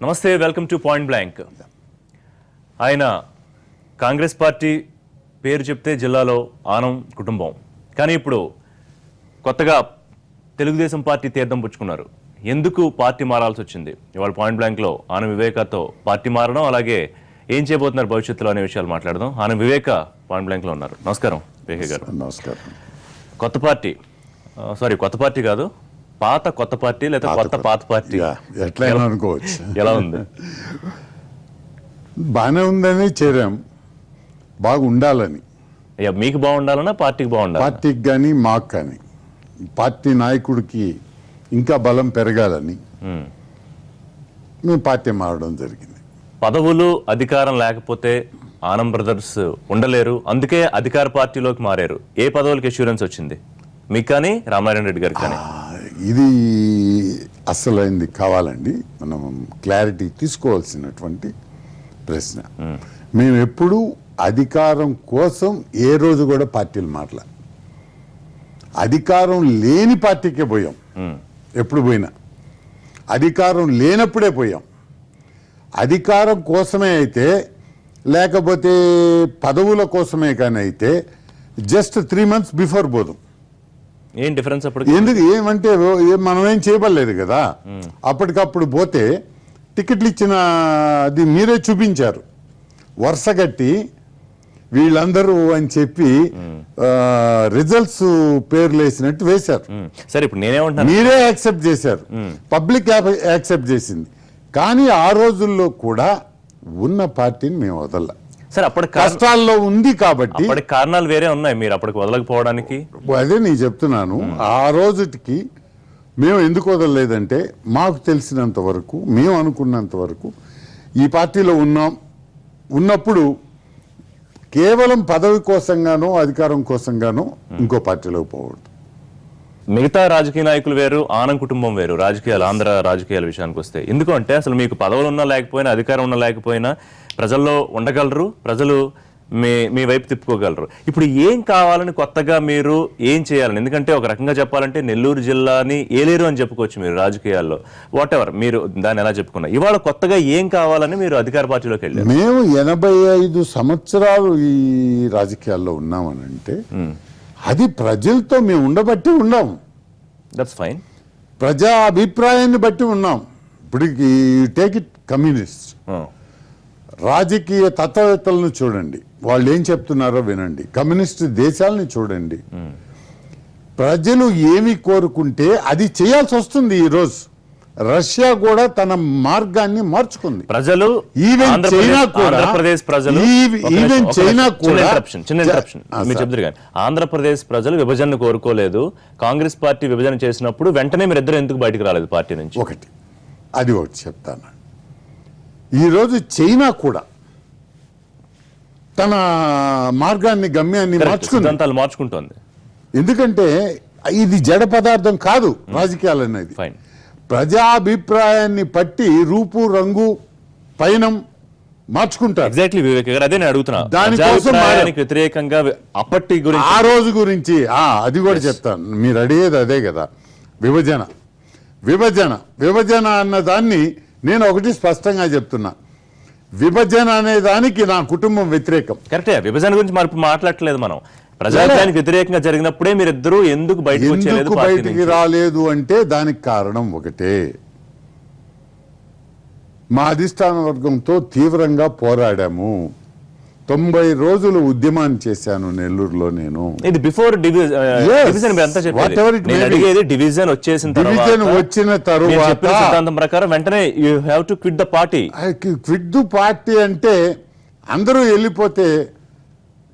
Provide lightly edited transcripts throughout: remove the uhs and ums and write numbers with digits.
నమస్తే, welcome to point blank. ఆయన Congress party పేరు చెప్తే జిల్లాలో ఆనం కుటుంబం, కానీ ఇప్పుడు కొత్తగా తెలుగుదేశం పార్టీ తీర్థం పుచ్చుకున్నారు. ఎందుకు పార్టీ మారాల్సి వచ్చింది? ఇవాళ పాయింట్ బ్లాంక్లో ఆనం వివేకతో పార్టీ మారడం, అలాగే ఏం చేయబోతున్నారు భవిష్యత్తులో అనే విషయాలు మాట్లాడదాం. ఆనం వివేక పాయింట్ బ్లాంక్లో ఉన్నారు. నమస్కారం వివేక గారు. నమస్కారం. కొత్త పార్టీ కాదు, పాత కొత్త పార్టీ లేదా కొత్త పాత పార్టీ ఎట్లయినా అనుకోవచ్చు. ఎలా ఉంది? బాగానే ఉందని చేరాం, బాగా ఉండాలని. మీకు బాగుండాలన్నా పార్టీకి బాగుండాలి? పార్టీకి కానీ మాకు కానీ పార్టీ నాయకుడికి ఇంకా బలం పెరగాలని మేము పార్టీ మారడం జరిగింది. పదవులు అధికారం లేకపోతే ఆనం బ్రదర్స్ ఉండలేరు, అందుకే అధికార పార్టీలోకి మారారు. ఏ పదవులకి అష్యూరెన్స్ వచ్చింది మీకు కానీ రామారాయణ రెడ్డి గారికి కానీ? ఇది అసలైంది కావాలండి, మనం క్లారిటీ తీసుకోవాల్సినటువంటి ప్రశ్న. మేము ఎప్పుడూ అధికారం కోసం ఏ రోజు కూడా పార్టీలు మాట్లా, అధికారం లేని పార్టీకే పోయాం. ఎప్పుడు పోయినా అధికారం లేనప్పుడే పోయాం. అధికారం కోసమే అయితే, లేకపోతే పదవుల కోసమే కానీ అయితే జస్ట్ 3 months బిఫోర్ పోదాం. ఏం డిఫరెన్స్ అప్పుడు? ఎందుకు ఏమంటే మనం ఏం చేయబడలేదు కదా. అప్పటికప్పుడు పోతే టికెట్లు ఇచ్చిన అది మీరే చూపించారు, వరుసగట్టి వీళ్ళందరూ అని చెప్పి రిజల్ట్స్ పేర్లు వేసినట్టు వేశారు. సరే, ఇప్పుడు నేనేమంటున్నా, మీరే యాక్సెప్ట్ చేశారు, పబ్లిక్ యాక్సెప్ట్ చేసింది. కానీ ఆ రోజుల్లో కూడా ఉన్న పార్టీని మేము వదల. సరే, అప్పటి కష్టాల్లో ఉంది కాబట్టి కారణాలు వేరే ఉన్నాయి, మీరు అప్పటికి వదలకపోవడానికి. అదే నేను చెప్తున్నాను. ఆ రోజుకి మేము ఎందుకు వదలలేదంటే, మాకు తెలిసినంత వరకు, మేము అనుకున్నంత వరకు ఈ పార్టీలో ఉన్నప్పుడు కేవలం పదవి కోసంగానో అధికారం కోసంగానో ఇంకో పార్టీలోకి పోవద్దు. మిగతా రాజకీయ నాయకులు వేరు, ఆనం కుటుంబం వేరు. రాజకీయాలు, ఆంధ్ర రాజకీయాల విషయానికి వస్తే ఎందుకంటే అసలు మీకు పదవులు ఉన్నా లేకపోయినా, అధికారం ఉన్నా లేకపోయినా ప్రజల్లో ఉండగలరు, ప్రజలు మీ వైపు తిప్పుకోగలరు. ఇప్పుడు ఏం కావాలని కొత్తగా మీరు ఏం చేయాలని? ఎందుకంటే ఒక రకంగా చెప్పాలంటే నెల్లూరు జిల్లాని ఏలేరు అని చెప్పుకోవచ్చు మీరు రాజకీయాల్లో. వాట్ ఎవర్ మీరు దాన్ని ఎలా చెప్పుకున్నా, ఇవాళ కొత్తగా ఏం కావాలని మీరు అధికార పార్టీలోకి వెళ్ళారు? మేము 85 సంవత్సరాలు ఈ రాజకీయాల్లో ఉన్నామనంటే అది ప్రజలతో మేము ఉండబట్టి ఉన్నాం. That's fine. ప్రజా అభిప్రాయాన్ని బట్టి ఉన్నాం. ఇప్పుడు టేక్ ఇట్ కమ్యూనిస్ట్, రాజకీయ తత్వవేత్తలను చూడండి, వాళ్ళు ఏం చెప్తున్నారో వినండి. కమ్యూనిస్ట్ దేశాలని చూడండి, ప్రజలు ఏమి కోరుకుంటే అది చేయాల్సి వస్తుంది. ఈరోజు రష్యా కూడా తన మార్గాన్ని మార్చుకుంది. ప్రజలు ఈవెన్ చైనా కూడా, ఆంధ్రప్రదేశ్ ప్రజలు ఈవెన్ చైనా కూడా మీరు చెప్తారు కానీ ఆంధ్రప్రదేశ్ ప్రజలు విభజన కోరుకోలేదు. కాంగ్రెస్ పార్టీ విభజన చేసినప్పుడు వెంటనే మీరు ఇద్దరు ఎందుకు బయటకు రాలేదు పార్టీ నుంచి? అది ఒకటి చెప్తాను. ఈరోజు చైనా కూడా తన మార్గాన్ని, గమ్యాన్ని మార్చుకుంటోంది. ఎందుకంటే ఇది జడ పదార్థం కాదు రాజకీయాలు అనేది. ప్రజాభిప్రాయాన్ని బట్టి రూపు, రంగు, పయనం మార్చుకుంటారు. ఎగ్జాక్ట్లీ వివేక్ గారు, అదే నేను అడుగుతున్నా. దానికోసం వ్యతిరేకంగా అప్పటి గురించి, ఆ రోజు గురించి అది కూడా చెప్తాను. మీరు అడిగేది అదే కదా, విభజన అన్న దాన్ని నేను ఒకటి స్పష్టంగా చెప్తున్నా. విభజన అనే దానికి నా కుటుంబం వ్యతిరేకం. కరెక్టే, విభజన గురించి మరి మాట్లాడట్లేదు మనం. ప్రజాభిప్రాయానికి వ్యతిరేకంగా జరిగినప్పుడే మీరిద్దరూ ఎందుకు బయటికి రాలేదు అంటే దానికి కారణం ఒకటే. మా అధిష్టాన వర్గంతో తీవ్రంగా పోరాడాము. 90 రోజులు ఉద్యమాన్ని చేశాను నెల్లూరులో నేను. ఇది బిఫోర్ డివిజన్ వచ్చిన తర్వాత సిద్ధాంతం ప్రకారం వెంటనే you have to quit the party. Quit the party అంటే అందరూ వెళ్ళిపోతే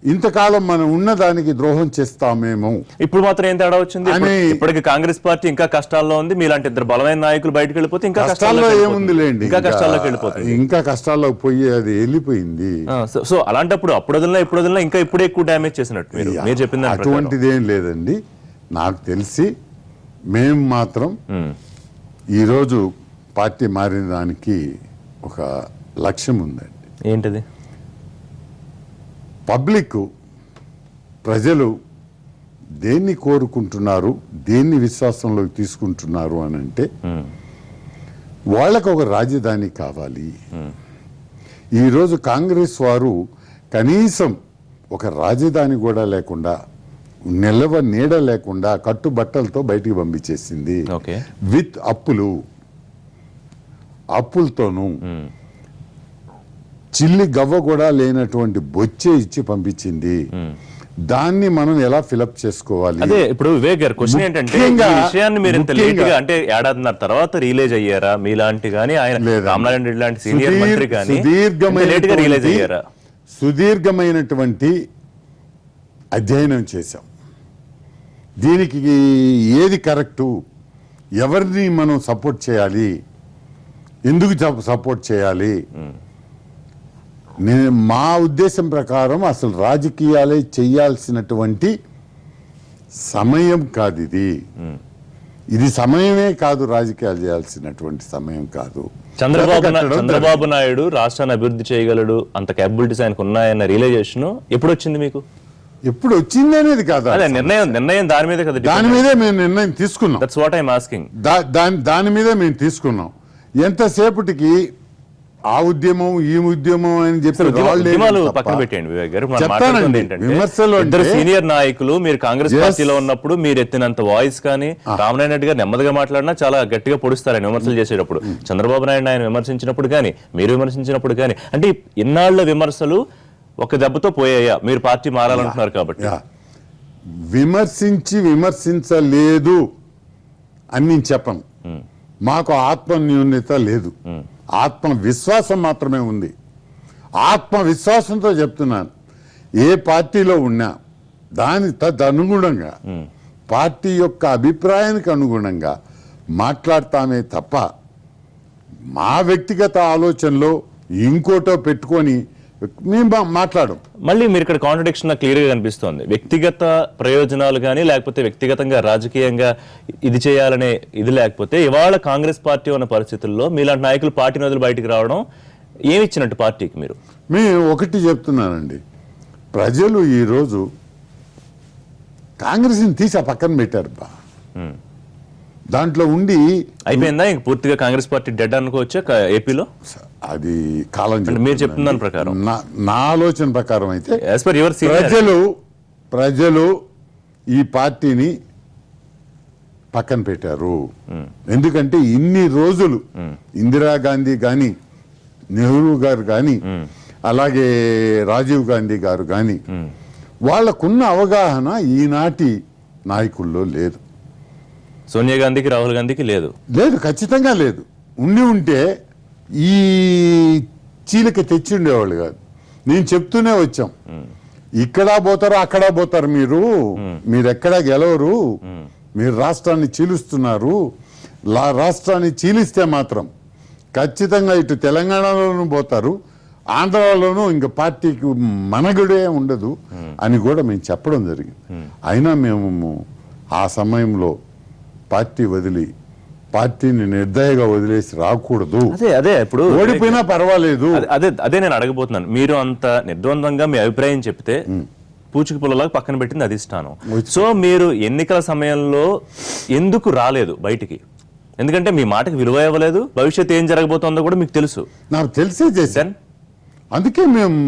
ఇంతకాలం మనం ఉన్నదానికి ద్రోహం చేస్తామేమో. ఇప్పుడు మాత్రం ఏం తేడా వచ్చింది? ఇప్పటికి కాంగ్రెస్ పార్టీ ఇంకా కష్టాల్లో ఉంది. మీలాంటి ఇద్దరు బలమైన నాయకులు బయటకు వెళ్ళిపోతే ఇంకా కష్టాల్లో ఏముంది లేండి, ఇంకా కష్టాల్లోకి వెళ్ళిపోతుంది. ఇంకా కష్టాల్లోకి పోయి అది వెళ్ళిపోయింది. సో అలాంటప్పుడు అప్పుడు వదిలినా ఇంకా ఇప్పుడే ఎక్కువ డ్యామేజ్ చేసినట్టు మీరు చెప్పింది. అటువంటిది ఏం లేదండి. నాకు తెలిసి మేము మాత్రం ఈరోజు పార్టీ మారిన దానికి ఒక లక్ష్యం ఉందండి. ఏంటిది? పబ్లిక్, ప్రజలు దేన్ని కోరుకుంటున్నారు, దేన్ని విశ్వాసంలోకి తీసుకుంటున్నారు అని అంటే వాళ్ళకు ఒక రాజధాని కావాలి. ఈరోజు కాంగ్రెస్ వారు కనీసం ఒక రాజధాని కూడా లేకుండా, నీడ లేకుండా కట్టుబట్టలతో బయటికి పంపించేసింది. ఓకే. విత్ అప్పులతోనూ చిల్లి గవ్వ కూడా లేనటువంటి బొచ్చే ఇచ్చి పంపించింది. దాన్ని మనం ఎలా ఫిలప్ చేసుకోవాలి? అదే ఇప్పుడు వివేక్ గారు క్వశ్చన్ ఏంటంటే, ఈ విషయాన్ని మీరు ఇంత లేట్ గా అంటే ఏడాదిన్నర తర్వాత రియలైజ్ అయ్యారా? మీలాంటి గానీ ఆయన రామనారాయణ రెడ్డి లాంటి సీనియర్ మంత్రి కానీ లేట్ గా రియలైజ్ అయ్యారా? సుదీర్ఘమైనటువంటి అధ్యయనం చేశాం. దీనికి ఏది కరెక్టు, ఎవరిని మనం సపోర్ట్ చేయాలి, ఎందుకు సపోర్ట్ చేయాలి. మా ఉద్దేశం ప్రకారం అసలు రాజకీయాలే చేయాల్సినటువంటి సమయం కాదు ఇది. ఇది సమయమే కాదు, రాజకీయాలు చేయాల్సినటువంటి సమయం కాదు. చంద్రబాబు నాయుడు రాష్ట్రాన్ని అభివృద్ధి చేయగలడు, అంత క్యాపబిలిటీస్ ఆయనకు ఉన్నాయన్న రియలైజేషన్ ఎప్పుడు వచ్చింది మీకు? ఎప్పుడు వచ్చింది అనేది కాదు, అదే నిర్ణయం దాని మీద కదా. దాని మీదే మేము నిర్ణయం తీసుకున్నాం. That's what I'm asking. దాని మీదే మేము తీసుకున్నాం. ఎంతసేపటికి ఆ ఉద్యమం ఈ ఉద్యమం అని చెప్పి ఉద్యమాలు పక్కన పెట్టండి వివేక్ గారు. మనం మాట్లాడుతుంది ఏంటంటే, ఇద్దరు సీనియర్ నాయకులు మీరు కాంగ్రెస్ పార్టీలో ఉన్నప్పుడు మీరు ఎత్తినంత వాయిస్ కానీ, రామనారాయణ రెడ్డి గారు నెమ్మదిగా మాట్లాడినా చాలా గట్టిగా పొడుస్తారు ఆయన విమర్శలు చేసేటప్పుడు. చంద్రబాబు నాయుడు ఆయన విమర్శించినప్పుడు కానీ, మీరు విమర్శించినప్పుడు కానీ, అంటే ఇన్నాళ్ల విమర్శలు ఒక దెబ్బతో పోయాయా? మీరు పార్టీ మారాలంటున్నారు కాబట్టి. విమర్శించలేదు అని నేను చెప్పను. మాకు ఆత్మన్యూన్యత లేదు, ఆత్మవిశ్వాసం మాత్రమే ఉంది. ఆత్మవిశ్వాసంతో చెప్తున్నాను, ఏ పార్టీలో ఉన్నా దాని తదనుగుణంగా పార్టీ యొక్క అభిప్రాయానికి అనుగుణంగా మాట్లాడతామే తప్ప మా వ్యక్తిగత ఆలోచనలో ఇంకోటో పెట్టుకొని మేము మాట్లాడం. మళ్ళీ మీరు ఇక్కడ కాంట్రడిక్షన్ క్లియర్ గా కనిపిస్తోంది. వ్యక్తిగత ప్రయోజనాలు కానీ, లేకపోతే వ్యక్తిగతంగా రాజకీయంగా ఇది చేయాలనే ఇది లేకపోతే, ఇవాళ కాంగ్రెస్ పార్టీ ఉన్న పరిస్థితుల్లో మీలాంటి నాయకులు పార్టీ వదిలి బయటికి రావడం ఏమి ఇచ్చినట్టు పార్టీకి? మేము ఒకటి చెప్తున్నానండి, ప్రజలు ఈరోజు కాంగ్రెస్ని తీసి ఆ పక్కన పెట్టారు. దాంట్లో ఉండి అయిపోయిందా ఇంక పూర్తిగా కాంగ్రెస్ పార్టీ డెడ్ అనుకోవచ్చా ఏపీలో? అది కాలం మీరు చెప్తున్న ప్రకారం, నా ఆలోచన ప్రకారం అయితే ప్రజలు ఈ పార్టీని పక్కన పెట్టారు. ఎందుకంటే ఇన్ని రోజులు ఇందిరాగాంధీ గాని, నెహ్రూ గారు గాని, అలాగే రాజీవ్ గాంధీ గారు గాని, వాళ్లకున్న అవగాహన ఈనాటి నాయకుల్లో లేదు. సోనియా గాంధీకి, రాహుల్ గాంధీకి లేదు. ఖచ్చితంగా లేదు. ఉంటే ఈ చీలకి తెచ్చి ఉండేవాళ్ళు కాదు. నేను చెప్తూనే వచ్చాం, ఇక్కడ పోతారు అక్కడ పోతారు, మీరు ఎక్కడా గెలవరు, మీరు రాష్ట్రాన్ని చీలుస్తున్నారు. రాష్ట్రాన్ని చీలిస్తే మాత్రం ఖచ్చితంగా ఇటు తెలంగాణలోనూ పోతారు, ఆంధ్రాలోనూ ఇంకా పార్టీకి మనగుడే ఉండదు అని కూడా మేము చెప్పడం జరిగింది. అయినా మేము ఆ సమయంలో పార్టీని నిర్దయగా వదిలేసి రాకూడదు. అదే ఇప్పుడు ఓడిపోయినా పర్వాలేదు. అదే నేను అడగబోతున్నాను. మీరు అంత నిర్ద్వందంగా మీ అభిప్రాయం చెప్తే పూచిక పుల్లలాగా పక్కన పెట్టింది అధిష్టానం. సో మీరు ఎన్నికల సమయంలో ఎందుకు రాలేదు బయటికి? ఎందుకంటే మీ మాటకి విలువ ఇవ్వలేదు, భవిష్యత్తు ఏం జరగబోతుందో కూడా మీకు తెలుసు. నాకు తెలిసే చేశాను. అందుకే మేము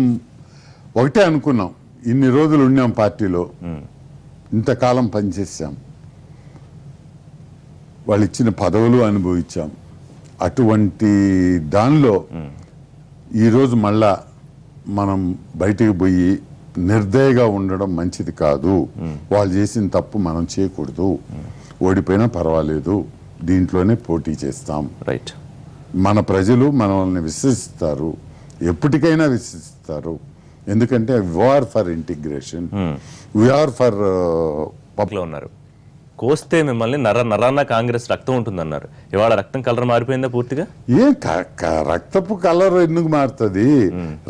ఒకటే అనుకున్నాం, ఇన్ని రోజులు ఉన్నాం పార్టీలో, ఇంతకాలం పనిచేసాం, వాళ్ళు ఇచ్చిన పదవులు అనుభవించాం. అటువంటి దానిలో ఈరోజు మళ్ళా మనం బయటికి పోయి నిర్దయగా ఉండడం మంచిది కాదు. వాళ్ళు చేసిన తప్పు మనం చేయకూడదు. ఓడిపోయినా పర్వాలేదు, దీంట్లోనే పోటీ చేస్తాం. రైట్. మన ప్రజలు మనల్ని విశ్వసిస్తారు, ఎప్పటికైనా విశ్వసిస్తారు. ఎందుకంటే we are for integration, we are for పబ్లో ఉన్నారు. కోస్తే మిమ్మల్ని నరాన్న కాంగ్రెస్ రక్తం ఉంటుందన్నారు. ఇవాళ రక్తం కలర్ మారిపోయిందా పూర్తిగా? రక్తపు కలర్ ఎందుకు మారుతుంది?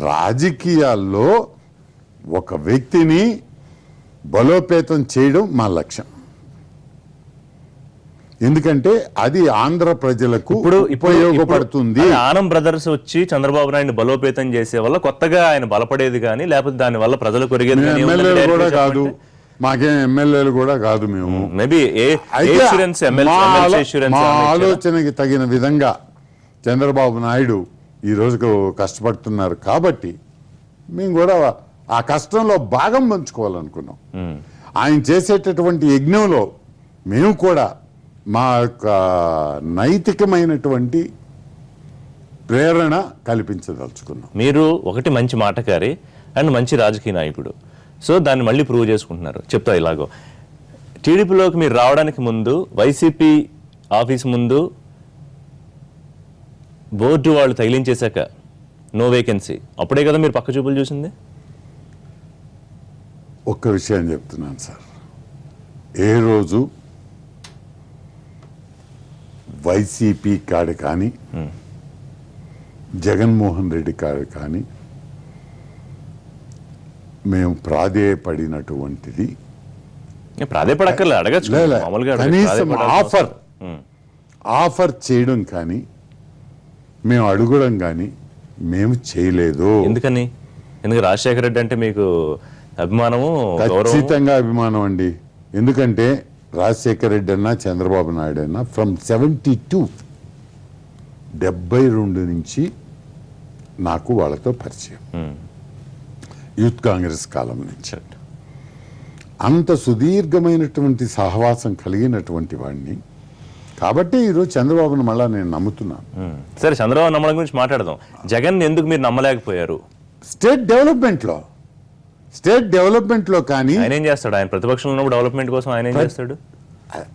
రాజకీయాల్లో ఒక వ్యక్తిని బలోపేతం చేయడం మా లక్ష్యం. ఎందుకంటే అది ఆంధ్ర ప్రజలకు ఉపయోగపడుతుంది. ఆనం బ్రదర్స్ వచ్చి చంద్రబాబు నాయుడు బలోపేతం చేసే వల్ల కొత్తగా ఆయన బలపడేది కానీ, లేకపోతే దాని వల్ల ప్రజలు కొరిగేది కూడా కాదు. మాకేం ఎమ్మెల్యేలు కూడా కాదు. మేము మేబీ మా ఆలోచనకి తగిన విధంగా చంద్రబాబు నాయుడు ఈ రోజుకు కష్టపడుతున్నారు కాబట్టి మేము కూడా ఆ కష్టంలో భాగం పంచుకోవాలనుకున్నాం. ఆయన చేసేటటువంటి యజ్ఞంలో మేము కూడా మా యొక్క నైతికమైనటువంటి ప్రేరణ కల్పించదలుచుకున్నాం. మీరు ఒకటి మంచి మాటకారి అండ్ మంచి రాజకీయ నాయకుడు, సో దాన్ని మళ్ళీ ప్రూవ్ చేసుకుంటున్నారు. చెప్తా ఇలాగో, టీడీపీలోకి మీరు రావడానికి ముందు వైసీపీ ఆఫీస్ ముందు బోర్డు వాళ్ళు తగిలించేశాక నో వేకెన్సీ, అప్పుడే కదా మీరు పక్క చూపులు చూసింది. ఒక్క విషయం చెప్తున్నాను సార్, ఏ రోజు వైసీపీ కాడ కానీ జగన్మోహన్ రెడ్డి కాడ కానీ మేము ప్రాధేయపడినటువంటిది ప్రాధేయపడక్కర్లే, అడగచ్చు లే. మామూలుగా కనీసం ఆఫర్ చేయడం కానీ మేము అడగడం కానీ మేము చేయలేదు. ఎందుకని? ఎందుకు? రాజశేఖర రెడ్డి అంటే మీకు అభిమానము, గౌరవం? ఖచ్చితంగా అభిమానం అండి. ఎందుకంటే రాజశేఖర రెడ్డి అన్నా చంద్రబాబు నాయుడు అన్నా ఫ్రమ్ 72 నుంచి నాకు వాళ్ళతో పరిచయం, యూత్ కాంగ్రెస్ కాలం నుంచి. అంత సుదీర్ఘమైనటువంటి సహవాసం కలిగినటువంటి వాడిని కాబట్టి ఈరోజు చంద్రబాబును మళ్ళా నేను నమ్ముతున్నాను. సరే, చంద్రబాబు నమ్మడం గురించి మాట్లాడదాం. జగన్ ఎందుకు మీరు నమ్మలేకపోయారు? స్టేట్ డెవలప్మెంట్ లో కానీ ఆయన ఏం చేస్తాడు? ఆయన ప్రతిపక్షంలో ఉన్నప్పుడు డెవలప్మెంట్ కోసం ఆయన ఏం చేస్తాడు?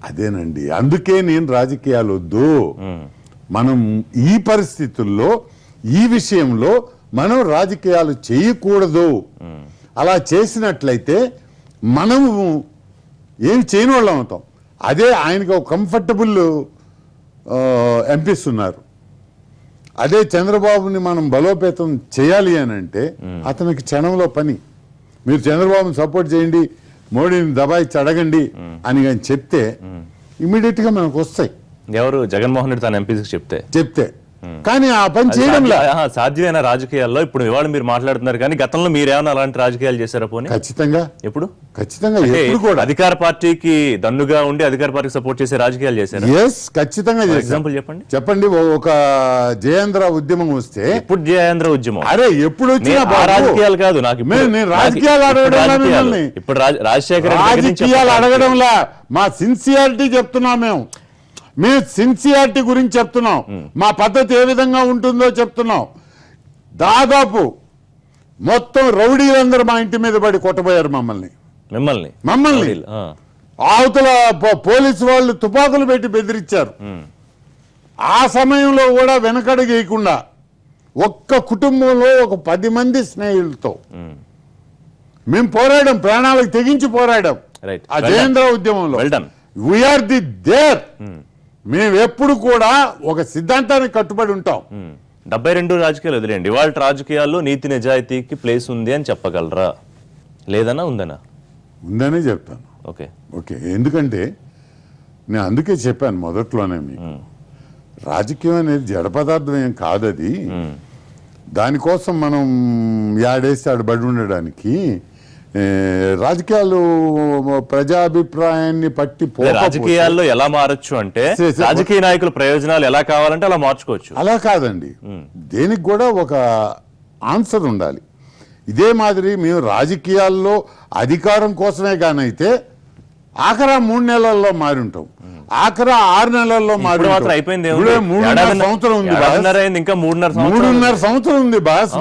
అదేనండి, అందుకే నేను రాజకీయాలు వద్దు, మనం ఈ పరిస్థితుల్లో ఈ విషయంలో మనం రాజకీయాలు చేయకూడదు. అలా చేసినట్లయితే మనము ఏమి చేయని వాళ్ళం అవుతాం. అదే ఆయనకు ఒక కంఫర్టబుల్ ఎంపీస్ ఉన్నారు. అదే చంద్రబాబుని మనం బలోపేతం చేయాలి అని అంటే అతనికి క్షణంలో పని. మీరు చంద్రబాబుని సపోర్ట్ చేయండి, మోడీని దబాయిచ్చి అడగండి అని కానీ చెప్తే ఇమీడియట్ గా మనకు వస్తాయి. ఎవరు? జగన్మోహన్ రెడ్డి తన ఎంపీకి చెప్తే కానీ ఆ పని చేయడం సాధ్యమైన రాజకీయాల్లో ఇప్పుడు ఇవాళ మీరు మాట్లాడుతున్నారు, కానీ గతంలో మీరేమైనా అలాంటి రాజకీయాలు చేశారా? పోనీ ఖచ్చితంగా ఎప్పుడు కూడా అధికార పార్టీకి దన్నుగా ఉండి అధికార పార్టీకి సపోర్ట్ చేసే రాజకీయాలు చేశారు? ఖచ్చితంగా ఎగ్జాంపుల్ చెప్పండి. ఒక జయేంద్ర ఉద్యమం వస్తే ఇప్పుడు జయేంద్ర ఉద్యమం అరే ఎప్పుడు వచ్చినా రాజకీయాలు కాదు నాకు రాజకీయాలు అడగడం ఇప్పుడు రాజశేఖర రాజకీయాలు అడగడంలా మా సిన్సియారిటీ చెప్తున్నాం. మేము సిన్సియారిటీ గురించి చెప్తున్నాం, మా పద్ధతి ఏ విధంగా ఉంటుందో చెప్తున్నాం. దాదాపు మొత్తం రౌడీలందరూ మా ఇంటి మీద పడి కొట్టబోయారు మిమ్మల్ని అవతల పోలీసు వాళ్ళు తుపాకులు పెట్టి బెదిరించారు. ఆ సమయంలో కూడా వెనకడుగేయకుండా ఒక్క కుటుంబంలో ఒక 10 మంది స్నేహితులతో మేము పోరాడాం, ప్రాణాలకు తెగించి పోరాడాం ఆ జయేంద్ర ఉద్యమంలో. We are the there. మేము ఎప్పుడు కూడా ఒక సిద్ధాంతానికి కట్టుబడి ఉంటాం. 72 రాజకీయాలు వదిలేండి, ఇవాళ రాజకీయాల్లో నీతి నిజాయితీకి ప్లేస్ ఉంది అని చెప్పగలరా? లేదన్నా ఉందనా? ఉందనే చెప్తాను. ఓకే ఎందుకంటే నేను అందుకే చెప్పాను మొదట్లోనే మీకు, రాజకీయం అనేది జడ పదార్థం ఏం కాదు. అది దానికోసం మనం యాడేసి ఆడబడి ఉండడానికి రాజకీయాలు ప్రజాభిప్రాయాన్ని పట్టి రాజకీయాల్లో ఎలా మారచ్చు అంటే రాజకీయ నాయకుల ప్రయోజనాలు ఎలా కావాలంటే అలా మార్చుకోవచ్చు. అలా కాదండి, దేనికి కూడా ఒక ఆన్సర్ ఉండాలి. ఇదే మాదిరి మేము రాజకీయాల్లో అధికారం కోసమే కానైతే ఆఖరా 3 నెలల్లో మారి ఉంటాం, ఆఖరా 6 నెలల్లో మారి అయిపోయింది. 3.5 సంవత్సరం ఉంది, ఇంకా 3.5 సంవత్సరం ఉంది బాస్.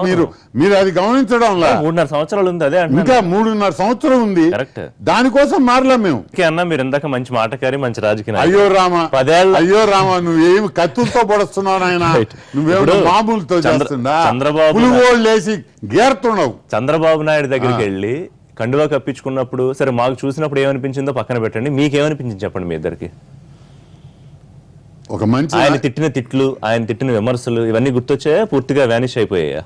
మీరు అది గమనించడం 3.5 సంవత్సరాలు ఉంది. అదే ఇంకా 3.5 సంవత్సరం ఉంది. దానికోసం మారలా మేము. అన్నా మీరు ఇందాక మంచి మాటకారి, మంచి రాజకీయ. అయ్యో రామా నువ్వేమి కత్తులతో పొడుస్తున్నావు నాయన, నువ్వేమో మామూలుతో చేస్తుందా? పులిగోళ్ళు వేసి గేరుతున్నావు. చంద్రబాబు నాయుడు దగ్గరికి వెళ్ళి కండువా కప్పించుకున్నప్పుడు సరే మాకు చూసినప్పుడు ఏమనిపించిందో పక్కన పెట్టండి, మీకేమనిపించింది చెప్పండి మీ ఇద్దరికి. ఒక మంచి ఆయన తిట్టిన తిట్లు, ఆయన తిట్టిన విమర్శలు ఇవన్నీ గుర్తొచ్చాయా? పూర్తిగా వ్యానిష్ అయిపోయాయా?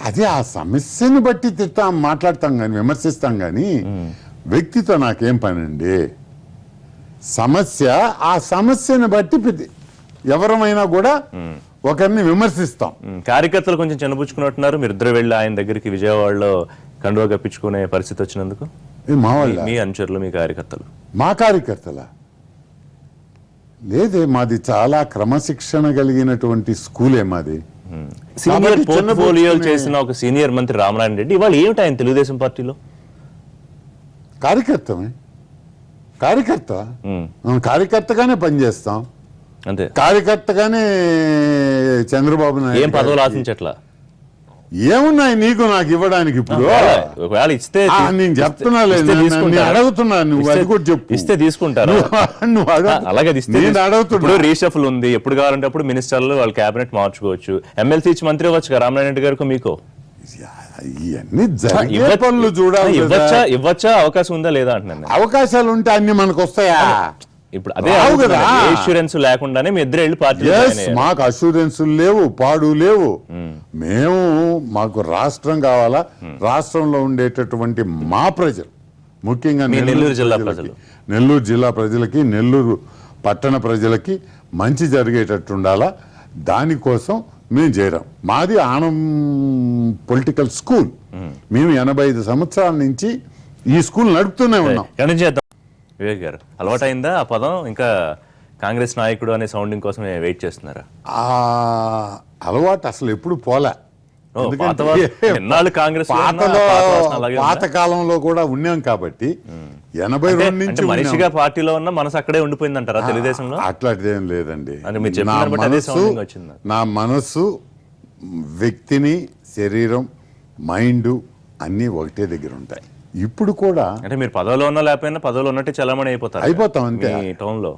అదే ఆ సమస్యను బట్టి మాట్లాడతాం కానీ విమర్శిస్తాం కానీ వ్యక్తితో నాకేం పని అండి. ఆ సమస్యను బట్టి ఎవరమైనా కూడా ఒకరిని విమర్శిస్తాం. కార్యకర్తలు కొంచెం చిన్నపుచ్చుకున్నట్టున్నారు, మీరు ఇద్దరు వెళ్ళి ఆయన దగ్గరికి విజయవాడలో కండువా కప్పించుకునే పరిస్థితి వచ్చినందుకు. మా వాళ్ళ మీ అనుచరులు, మీ కార్యకర్తలు. మా కార్యకర్తల లేదే, మాది చాలా క్రమశిక్షణ కలిగినటువంటి స్కూలే మాది. సీనియర్ కాబట్టి పోర్ట్ఫోలియోలు చిన్నబుచ్చుకునే- చేసిన ఒక సీనియర్ మంత్రి రామనారాయణ రెడ్డి ఇవాళ ఏమిటి ఆయన తెలుగుదేశం పార్టీలో? కార్యకర్తమే, కార్యకర్త. ఉమ్, కార్యకర్తగానే పనిచేస్తాం, అంతే. కార్యకర్తగానే చంద్రబాబు ఏం నాయుడు పదవులు గారికి ఆశించట్లా? ఏమున్నాయి నీకు నాకు ఇవ్వడానికి ఇప్పుడు? ఒకవేళ ఇస్తే నేను చెప్తున్నా లేదు, ఇస్తే నేను తీసుకుంటారా? అడుగుతున్నా, నువ్వు అది కూడా చెప్పు. ఇస్తే తీసుకుంటారా? నువ్వు అలాగే అది ఇస్తే నేను అడుగుతున్నా. ఇప్పుడు రీషఫల్ ఉంది, ఎప్పుడు కావాలంటే అప్పుడు మినిస్టర్లు వాళ్ళ క్యాబినెట్ మార్చుకోవచ్చు. ఎమ్మెల్సీ ఇచ్చి మంత్రి అవ్వచ్చు కదా రామనారాయణ రెడ్డి గారికి మీకు. ఇవన్నీ జరిగే పనులు చూడాలి కదా. ఇవ్వచ్చా, అవకాశం ఉందా లేదా అంటున్నాను నేను. అవకాశాలు ఉంటే అన్ని మనకు వస్తాయా? ఇప్పుడు అదే రావు కదా. ఇన్సూరెన్స్ లేకుండానే మీ ఇద్దరు వెళ్ళి పార్టీ మాకు అష్యూరెన్స్ లేవు, పాడు లేవు. మేము మాకు రాష్ట్రం కావాలా, రాష్ట్రంలో ఉండేటటువంటి మా ప్రజలు, ముఖ్యంగా నెల్లూరు జిల్లా ప్రజలు, నెల్లూరు జిల్లా ప్రజలకి, నెల్లూరు పట్టణ ప్రజలకి మంచి జరిగేటట్టు ఉండాలా. దానికోసం మేము చేరాం. మాది ఆనం పొలిటికల్ స్కూల్. మేము 85 సంవత్సరాల నుంచి ఈ స్కూల్ నడుపుతూనే ఉన్నాం. చేద్దాం. వివేక్ గారు, అలవాటైందా ఆ పదం? ఇంకా కాంగ్రెస్ నాయకుడు అనే సౌండింగ్ కోసం వెయిట్ చేస్తున్నారా? ఆ అలవాటు అసలు ఎప్పుడు పోలే. పాత కాలంలో కూడా ఉన్నాం కాబట్టి 82 నుంచి మనిషిగా పార్టీలో ఉన్న మనసు అక్కడే ఉండిపోయింది అంటారా తెలుగుదేశంలో? అట్లాంటిదేం లేదండి. మీరు చెప్పిన బట్టి అదే సౌండింగ్ వచ్చింది. నా మనసు, వ్యక్తిని, శరీరం, మైండ్ అన్ని ఒకటే దగ్గర ఉంటాయి. ఇప్పుడు కూడా అంటే మీరు పదవిలో ఉన్నా లేకపోయినా పదవిలో ఉన్నట్టే చలామణి అయిపోతాం అంతే టౌన్ లో.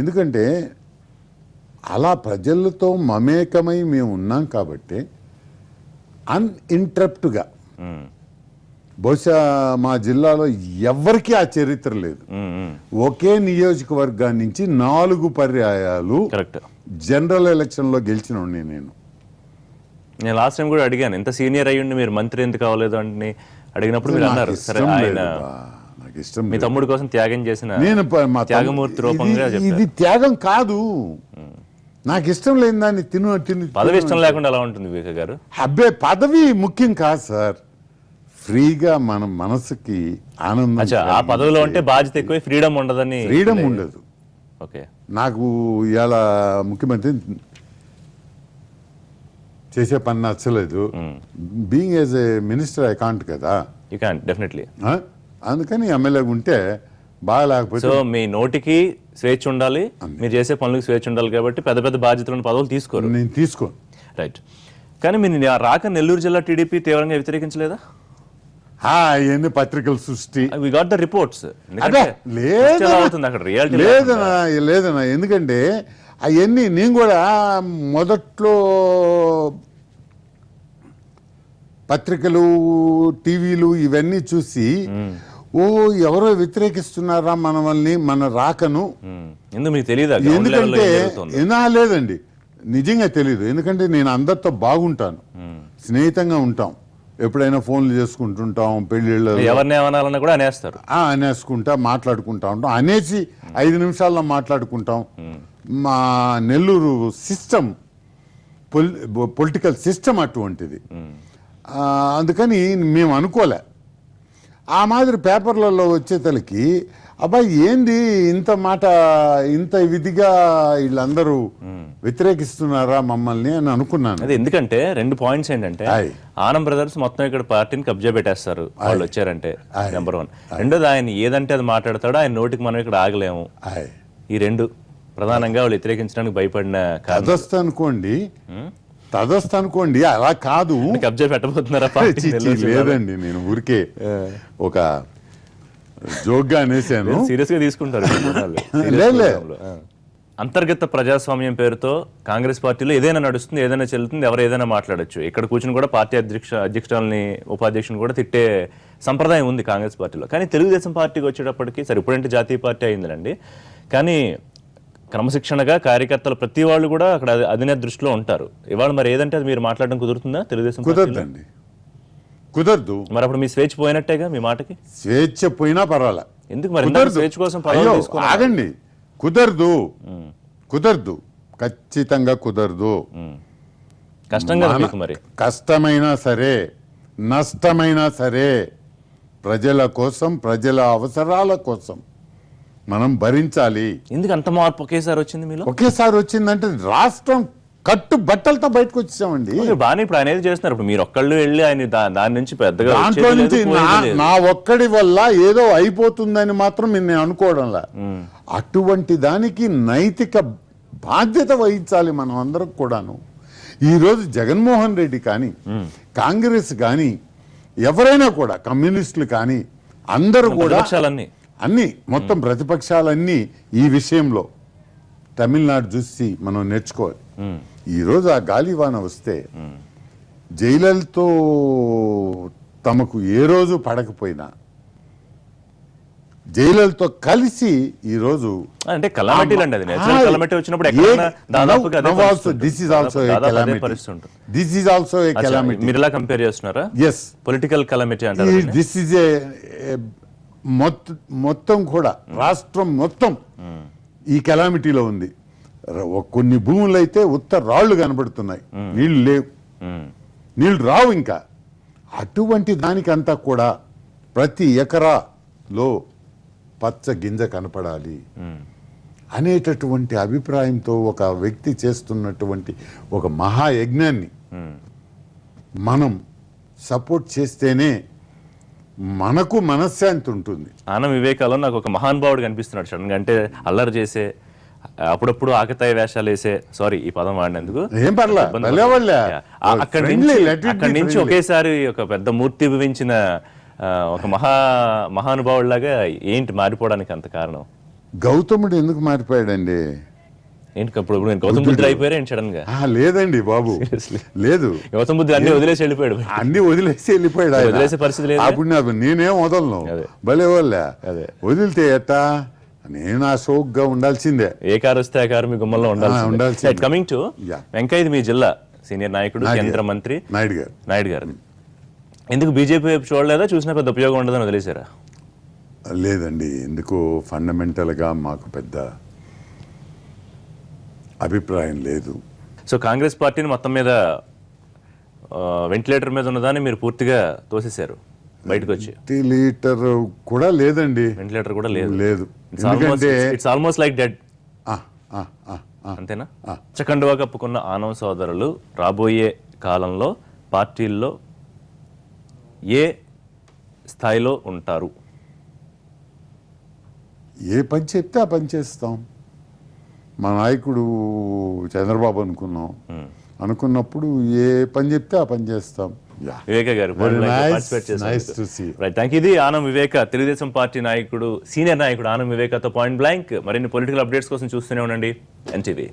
ఎందుకంటే అలా ప్రజలతో మమేకమై మేము ఉన్నాం కాబట్టి అన్ఇంటరప్ట్గా. బహుశా మా జిల్లాలో ఎవ్వరికీ ఆ చరిత్ర లేదు. ఒకే నియోజకవర్గాన్ని నుంచి 4 పర్యాయాలు జనరల్ ఎలక్షన్ లో గెలిచిన నేను లాస్ట్ టైం కూడా అడిగాను, ఇంత సీనియర్ అయ్యుండి మీరు మంత్రి ఎందుకు అవ్వలేదు అని అడిగినప్పుడు మీరు అన్నారు సరే ఆయన నాకు ఇష్టం, మీ తమ్ముడి కోసం త్యాగం చేసిన నేను త్యాగమూర్తి రూపంగా. ఇది త్యాగం కాదు, నాకు ఇష్టం లేని దాన్ని తిను. పదవి ఇష్టం లేకుండా ఎలా ఉంటుంది వివేక్ గారు? అబ్బే, పదవి ముఖ్యం కాదు సార్. ఫ్రీగా మన మనసుకి ఆనందం. ఆ పదవిలో ఉంటే బాధ్యత ఎక్కువ, ఫ్రీడమ్ ఉండదని. ఫ్రీడమ్ ఉండదు. ఓకే, నాకు ఇవాళ ముఖ్యమంత్రి చేసే పని నచ్చలేదు. Being as a minister I can't కదా. You can't definitely. అందుకని ఎమ్మెల్యేగా ఉంటే బాగా, లేకపోతే. సో మీ నోటికి స్వేచ్ఛ ఉండాలి, మీరు చేసే పనులకు స్వేచ్ఛ ఉండాలి కాబట్టి పెద్ద పెద్ద బాధ్యతలను పదవులు తీసుకోరు. నేను తీసుకోను. రైట్. కానీ మీరు రాక నెల్లూరు జిల్లా టీడీపీ తీవ్రంగా వ్యతిరేకించలేదా? అవన్నీ పత్రికల సృష్టి. We got the reports. లేదన్నా, ఎందుకంటే అవన్నీ నేను కూడా మొదట్లో పత్రికలు, టీవీలు ఇవన్నీ చూసి ఎవరో వ్యతిరేకిస్తున్నారా మనల్ని, మన రాకను. మీకు తెలియదా? ఎందుకంటే లేదండి, నిజంగా తెలీదు. ఎందుకంటే నేను అందరితో బాగుంటాను, స్నేహితంగా ఉంటాం, ఎప్పుడైనా ఫోన్లు చేసుకుంటుంటాం, పెళ్లిళ్ళు ఎవరిని ఏమనాలన్నా కూడా అనేస్తారు. అనేసుకుంటా, మాట్లాడుకుంటా ఉంటాం. అనేసి 5 నిమిషాల్లో మాట్లాడుకుంటాం. మా నెల్లూరు సిస్టమ్, పొలిటికల్ సిస్టమ్ అటువంటిది. అందుకని మేము అనుకోలే. ఆ మాదిరి పేపర్లలో వచ్చేతలకి అబ్బాయి ఏంది ఇంత మాట, ఇంత విధిగా వీళ్ళందరూ వ్యతిరేకిస్తున్నారా మమ్మల్ని అని అనుకున్నాను. అది ఎందుకంటే 2 పాయింట్స్ ఏంటంటే, ఆనం బ్రదర్స్ మొత్తం ఇక్కడ పార్టీని కబ్జా పెట్టేస్తారు వాళ్ళు వచ్చారంటే, నెంబర్ 1. రెండోది ఆయన ఏదంటే అది మాట్లాడతాడో, ఆయన నోటికి మనం ఇక్కడ ఆగలేము. ఈ 2 ప్రధానంగా వాళ్ళు వ్యతిరేకించడానికి భయపడిన తదస్థ అనుకోండి. అలా కాదు, కబ్జా పెట్టబోతున్నారా? లేదండి, నేను ఊరికే ఒక జోక్గా అనేసాను. సీరియస్ గా తీసుకుంటారు. అంతర్గత ప్రజాస్వామ్యం పేరుతో కాంగ్రెస్ పార్టీలో ఏదైనా నడుస్తుంది, ఏదైనా చెల్లుతుంది, ఎవరు ఏదైనా మాట్లాడొచ్చు. ఇక్కడ కూర్చుని కూడా పార్టీ అధ్యక్షురాలని, ఉపాధ్యక్షుని కూడా తిట్టే సంప్రదాయం ఉంది కాంగ్రెస్ పార్టీలో. కానీ తెలుగుదేశం పార్టీకి వచ్చేటప్పటికి, సరే ఇప్పుడంటే జాతీయ పార్టీ అయిందండి, కానీ క్రమశిక్షణగా కార్యకర్తలు ప్రతి వాళ్ళు కూడా అక్కడ అధినేత దృష్టిలో ఉంటారు. ఇవాళ మరి ఏదంటే అది మీరు మాట్లాడడం కుదురుతుందా తెలుగుదేశం? కుదరదండి, కుదరదు. మరి అప్పుడు మీ స్వేచ్ఛ పోయినట్టేగా, మీ మాటకి స్వేచ్ఛ పోయినా పర్వాలే. ఎందుకు మరి స్వేచ్ఛ కోసం ఆగండి? కుదరదు, ఖచ్చితంగా కుదరదు. మరి కష్టమైనా సరే, నష్టమైనా సరే, ప్రజల కోసం, ప్రజల అవసరాల కోసం మనం భరించాలి. ఎందుకు అంత మార్పు ఒకేసారి వచ్చింది మీలో? ఒకేసారి వచ్చిందంటే రాష్ట్రం కట్టు బట్టలతో బయటకు వచ్చామండి. బాగానే ఇప్పుడు ఆయన ఏది చేస్తున్నారు, ఇప్పుడు మీరు ఒక్కళ్ళు వెళ్ళి ఆయన దాని నుంచి పెద్దగా దాంట్లో వచ్చేది నుంచి లేదు, పోయేది లేదు. నా ఒక్కడి వల్ల ఏదో అయిపోతుందని మాత్రం నేను అనుకోవడంలా. అటువంటి దానికి నైతిక బాధ్యత వహించాలి మనం అందరం కూడాను. ఈరోజు జగన్మోహన్ రెడ్డి కానీ కాంగ్రెస్ కానీ ఎవరైనా కూడా కమ్యూనిస్టులు కానీ అందరూ కూడా ప్రతిపక్షాలన్నీ అన్ని మొత్తం ప్రతిపక్షాలన్నీ ఈ విషయంలో తమిళనాడు చూసి మనం నేర్చుకోవాలి. ఈరోజు ఆ గాలివాన వస్తే జైలలతో తమకు ఏ రోజు పడకపోయినా జైలలతో కలిసి ఈరోజు అంటే కలామిటీలు అండి, అది నేచురల్ కలామిటీ వచ్చినప్పుడు ఎక్కడైనా దాదాపుగా అదే పరిస్థితి దిస్ ఈజ్ ఆల్సో ఏ దాదాపు అదే కెలామిటీ. పరిస్థితి ఉంటుంది. దిస్ ఈజ్ ఆల్సో ఏ అచ్చా, కెలామిటీ. మీరు ఇలా కంపేర్ చేస్తున్నారా? ఎస్, పొలిటికల్ కలామిటీ అంటారు దీన్ని? దిస్ ఈజ్ ఏ మొత్తం కూడా రాష్ట్రం మొత్తం ఈ కెలామిటీలో ఉంది. కొన్ని భూములు అయితే ఉత్త రాళ్లు కనబడుతున్నాయి, నీళ్లు లేవు, నీళ్లు రావు. ఇంకా అటువంటి దానికంతా కూడా ప్రతి ఎకరాలో పచ్చ గింజ కనపడాలి అనేటటువంటి అభిప్రాయంతో ఒక వ్యక్తి చేస్తున్నటువంటి ఒక మహాయజ్ఞాన్ని మనం సపోర్ట్ చేస్తేనే మనకు మనశ్శాంతి ఉంటుంది. ఆనం వివేకాలో నాకు ఒక మహానుభావుడు కనిపిస్తున్నాడు సడన్ గా. అంటే అల్లరి చేసే, అప్పుడప్పుడు ఆకతాయి వేషాలు వేసే, సారీ ఈ పదం వాడినందుకు ఏం పర్లా, అక్కడి నుంచి ఒకేసారి ఒక పెద్ద మూర్తి భవించిన ఒక మహానుభావుడిలాగా ఏంటి మారిపోవడానికి అంత కారణం? గౌతముడు ఎందుకు మారిపోయాడండి? ఏంటి ఇప్పుడు నేను గౌతమ బుద్ధుడు అయిపోయారా ఏంటి సడన్ గా? లేదండి బాబు, లేదు. గౌతమ బుద్ధుడు అన్ని వదిలేసి వెళ్ళిపోయాడు. అన్ని వదిలేసి వెళ్ళిపోయాడు ఆయన. వదిలేసే పరిస్థితి లేదు. అప్పుడు నేనేం వదలను, భలే వాళ్ళ వదిలితే ఎట్టా, నేను ఆ సోగ్గా ఉండాల్సిందే. ఏ కారు వస్తే ఆ కారు మీ గుమ్మల్లో ఉండాల్సిందే. కమింగ్ టు వెంకయ్య, మీ జిల్లా సీనియర్ నాయకుడు, కేంద్ర మంత్రి నాయుడు గారు ఎందుకు బీజేపీ వైపు చూడలేదా? చూసినా పెద్ద ఉపయోగం ఉండదని వదిలేశారా? లేదండి, ఎందుకు ఫండమెంటల్ గా మాకు పెద్ద అభిప్రాయం లేదు. సో కాంగ్రెస్ పార్టీని మొత్తం మీద వెంటిలేటర్ మీద ఉన్నదాన్ని మీరు పూర్తిగా తోసేశారు బయటకు వచ్చి. వెంటిలేటర్ కూడా లేదండి, వెంటిలేటర్ కూడా లేదు. ఎందుకంటే ఇట్స్ ఆల్మోస్ట్ లైక్ డెడ్. అంతేనా? చకండువా కప్పుకున్న ఆనవ సోదరులు రాబోయే కాలంలో పార్టీల్లో ఏ స్థాయిలో ఉంటారు? ఏ పని చెప్తే ఆ పని చేస్తాం. మా నాయకుడు చంద్రబాబు అనుకున్నప్పుడు ఏ పని చెప్తే ఆ పని చేస్తాం. వివేక గారు ఇది ఆనం వివేక, తెలుగుదేశం పార్టీ నాయకుడు, సీనియర్ నాయకుడు ఆనం వివేకతో పాయింట్ బ్లాంక్. మరిన్ని పొలిటికల్ అప్డేట్స్ కోసం చూస్తూనే ఉండండి ఎన్టీవీ.